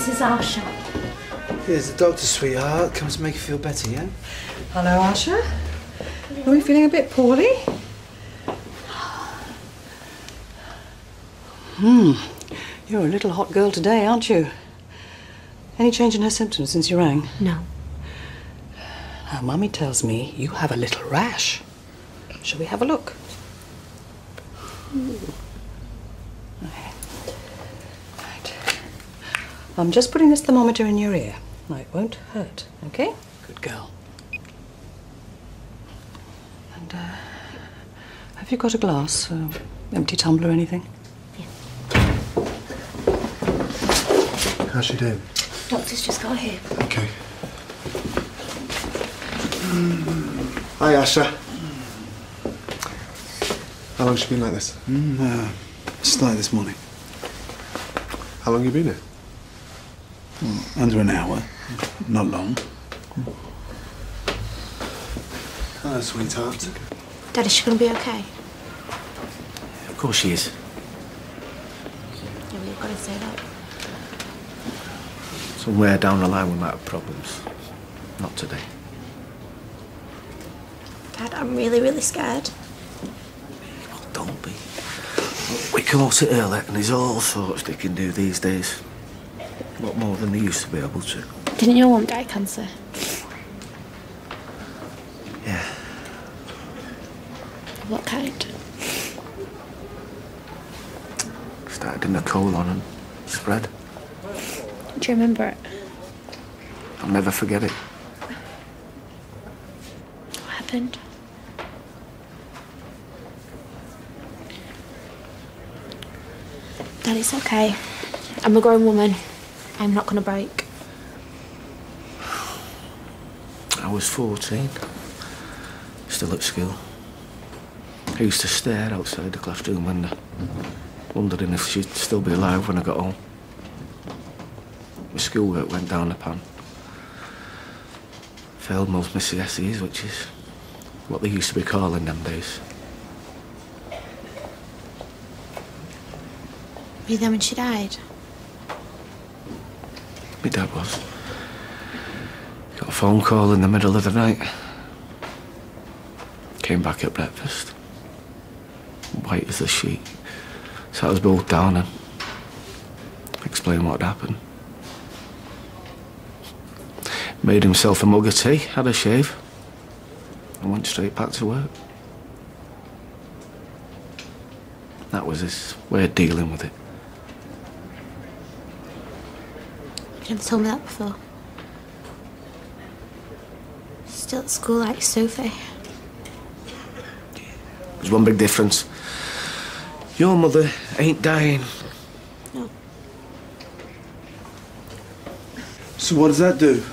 This is Asha. Here's the doctor, sweetheart. Comes to make you feel better, yeah? Hello, Asha. Are we feeling a bit poorly? You're a little hot girl today, aren't you? Any change in her symptoms since you rang? No. Now, Mummy tells me you have a little rash. Shall we have a look? Okay. Right. I'm just putting this thermometer in your ear. No, it won't hurt, okay? Good girl. And, have you got a glass? Empty tumbler or anything? How's she doing? Doctor's just got here. Okay. Hi, Asha. How long's she been like this? Started this morning. How long have you been here? Under an hour. Not long. Hello, sweetheart. Dad, is she going to be okay? Of course she is. Yeah, well, you've got to say that. Somewhere down the line we might have problems. Not today. Dad, I'm really, really scared. Oh, don't be. We caught it early and there's all sorts they can do these days. A lot more than they used to be able to. Didn't your mum die of cancer? Yeah. What kind? Started in the colon and spread. Do you remember it? I'll never forget it. What happened? Dad, it's okay. I'm a grown woman. I'm not going to break. I was 14. Still at school. I used to stare outside the classroom window, wondering if she'd still be alive when I got home. My schoolwork went down the pan. Failed most my CSEs, which is what they used to be calling them days. Were you there when she died? My dad was. Got a phone call in the middle of the night. Came back at breakfast. White as a sheet. Sat us both down and explained what had happened. Made himself a mug of tea, had a shave, and went straight back to work. That was his way of dealing with it. You never told me that before. Still at school like Sophie. There's one big difference. Your mother ain't dying. No. So what does that do?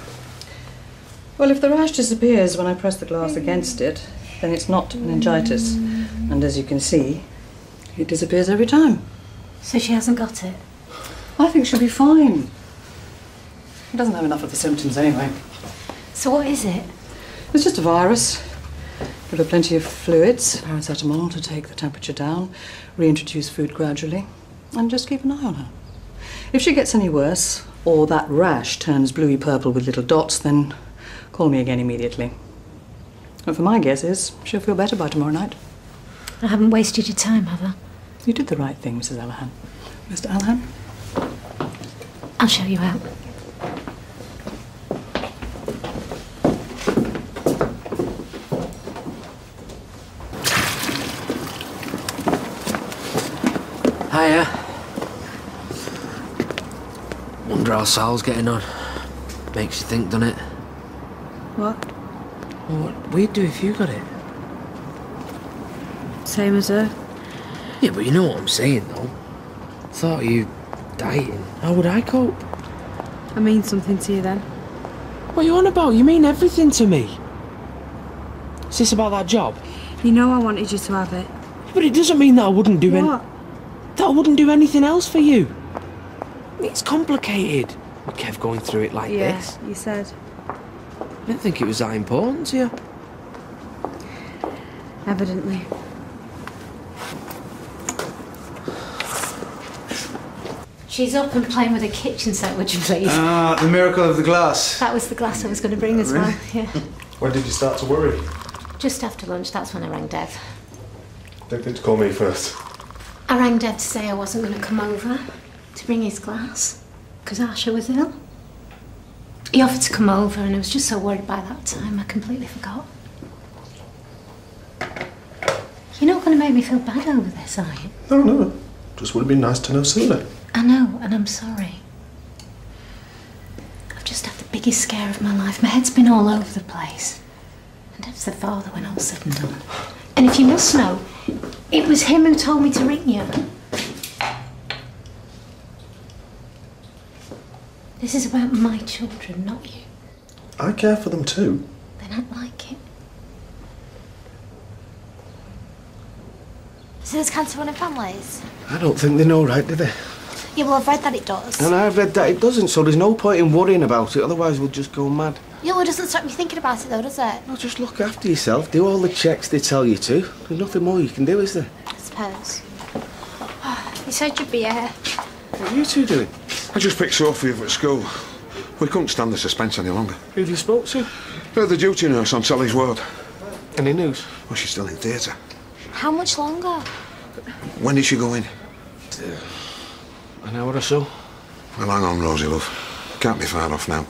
Well, if the rash disappears when I press the glass against it, then it's not meningitis. And as you can see, it disappears every time. So she hasn't got it? I think she'll be fine. She doesn't have enough of the symptoms anyway. So what is it? It's just a virus. Give her plenty of fluids, paracetamol to take the temperature down, reintroduce food gradually, and just keep an eye on her. If she gets any worse, or that rash turns bluey purple with little dots, then call me again immediately. And for my guess is, she'll feel better by tomorrow night. I haven't wasted your time, have I? You did the right thing, Mrs. Allahan. Mr. Allahan? I'll show you out. Hiya. Wonder how Sal's getting on. Makes you think, doesn't it? What? Well, what we'd do if you got it. Same as her. Yeah, but you know what I'm saying, though. Thought of you dying. How would I cope? I mean something to you then. What are you on about? You mean everything to me. Is this about that job? You know I wanted you to have it. But it doesn't mean that I wouldn't do What? that I wouldn't do anything else for you. It's complicated. With Kev going through it like this. Yeah, you said. I didn't think it was that important to you. She's up and playing with a kitchen set, would you please? Ah, the miracle of the glass. That was the glass I was going to bring as well, yeah. When did you start to worry? Just after lunch, that's when I rang Dev. Don't think to call me first. I rang Dev to say I wasn't going to come over to bring his glass, because Asha was ill. He offered to come over and I was just so worried by that time I completely forgot. You're not going to make me feel bad over this, are you? No. Just would have been nice to know sooner. I know, and I'm sorry. I've just had the biggest scare of my life. My head's been all over the place. And Dev's the father when all's said and done. And if you must know, it was him who told me to ring you. This is about my children, not you. I care for them too. Then act like it. So there's cancer on in families? I don't think they know, right, do they? Yeah, well, I've read that it does. And I've read that it doesn't, so there's no point in worrying about it, otherwise we'll just go mad. Yeah, well, it doesn't stop me thinking about it, though, does it? No, just look after yourself, do all the checks they tell you to. There's nothing more you can do, is there? I suppose. You said you'd be here. What are you two doing? I just picked Sophie up at school. We couldn't stand the suspense any longer. Who have you spoke to? The duty nurse on Sally's ward. Any news? Well, she's still in theatre. How much longer? When did she go in? An hour or so. Well, hang on, Rosie, love. Can't be far off now.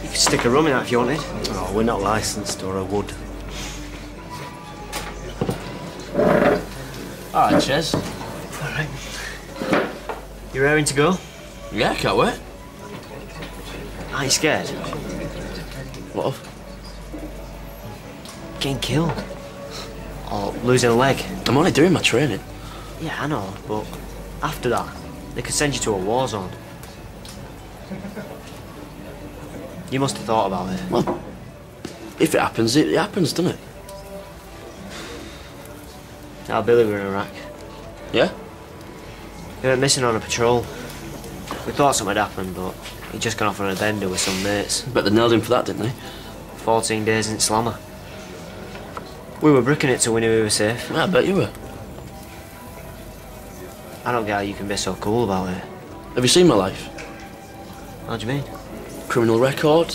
You could stick a rum in that if you wanted. Oh, we're not licensed, or I would. All right, Ches. All right. You raring to go? Yeah, can't wait. Are you scared? What of? Getting killed. Or losing a leg. I'm only doing my training. Yeah, I know, but after that, they could send you to a war zone. You must have thought about it. Well, if it happens, it happens, doesn't it? Our Billy were in Iraq. Yeah? He went missing on a patrol. We thought something had happened, but he'd just gone off on a bender with some mates. Bet they nailed him for that, didn't they? 14 days in Slammer. We were bricking it till we knew we were safe. Yeah, I bet you were. I don't get how you can be so cool about it. Have you seen my life? How do you mean? Criminal record,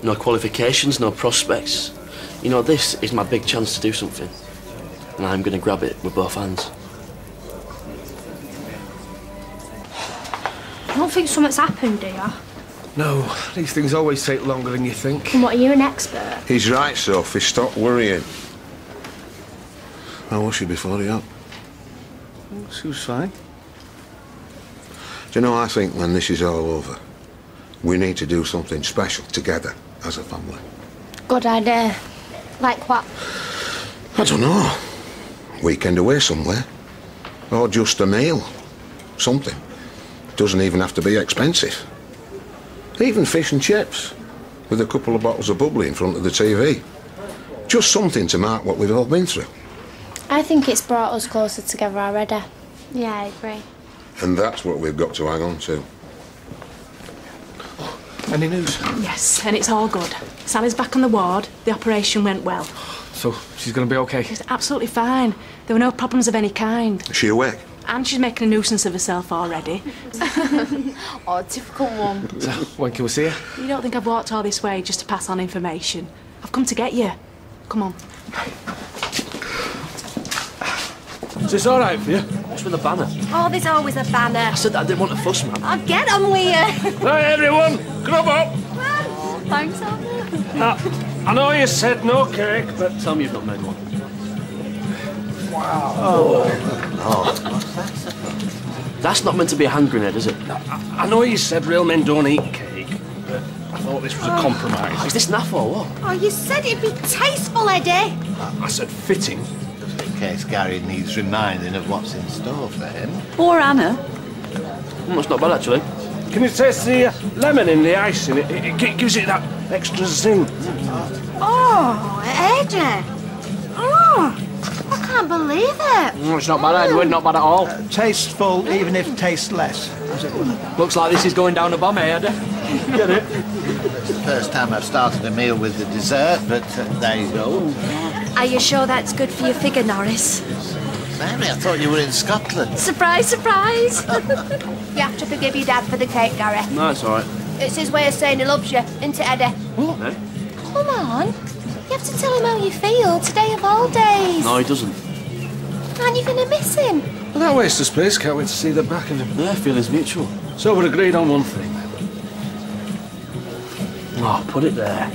no qualifications, no prospects. You know, this is my big chance to do something. And I'm going to grab it with both hands. You don't think something's happened, do you? No, these things always take longer than you think. And what, are you an expert? He's right, Sophie. Stop worrying. How was she before he up? She was fine. Do you know, I think when this is all over, we need to do something special together as a family. Good idea. Like what? I don't know. Weekend away somewhere. Or just a meal. Something. Doesn't even have to be expensive. Even fish and chips. With a couple of bottles of bubbly in front of the TV. Just something to mark what we've all been through. I think it's brought us closer together already. Yeah, I agree. And that's what we've got to hang on to. Any news? Yes, and it's all good. Sally's back on the ward. The operation went well. So, she's going to be okay? She's absolutely fine. There were no problems of any kind. Is she awake? And she's making a nuisance of herself already. Oh, typical one. So, when can we see her? You don't think I've walked all this way just to pass on information? I've come to get you. Come on. Is this all right for you? What's with the banner? Oh, there's always a banner. I said that I didn't want a fuss, man. I'll get on with you. Right, everyone, grub up. Thanks, Andy. I know you said no cake, but... Tell me you've not made one. That's not meant to be a hand grenade, is it? I know you said real men don't eat cake, but I thought this was a compromise. Is this naff or what? Oh, you said it'd be tasteful, Eddie. I said fitting. Just in case Gary needs reminding of what's in store for him. Or Anna. That's not bad, actually. Can you taste the lemon in the icing? It gives it that extra zing. Oh, Eddie. Oh, I can't believe it. It's not bad, Edward, not bad at all. Tasteful, even if tasteless. Looks like this is going down a bomb, eh, Eddie? Get it? It's the first time I've started a meal with the dessert, but there you go. Are you sure that's good for your figure, Norris? Mary, I thought you were in Scotland. Surprise, surprise! You have to forgive your dad for the cake, Gary. No, it's all right. It's his way of saying he loves you, isn't it, Eddie? What? No. Come on. You have to tell him how you feel today of all days. No, he doesn't. Aren't you going to miss him? Well, that waste of space, can't wait to see the back of him. Their feelings mutual. So we're agreed on one thing, then. Oh, put it there.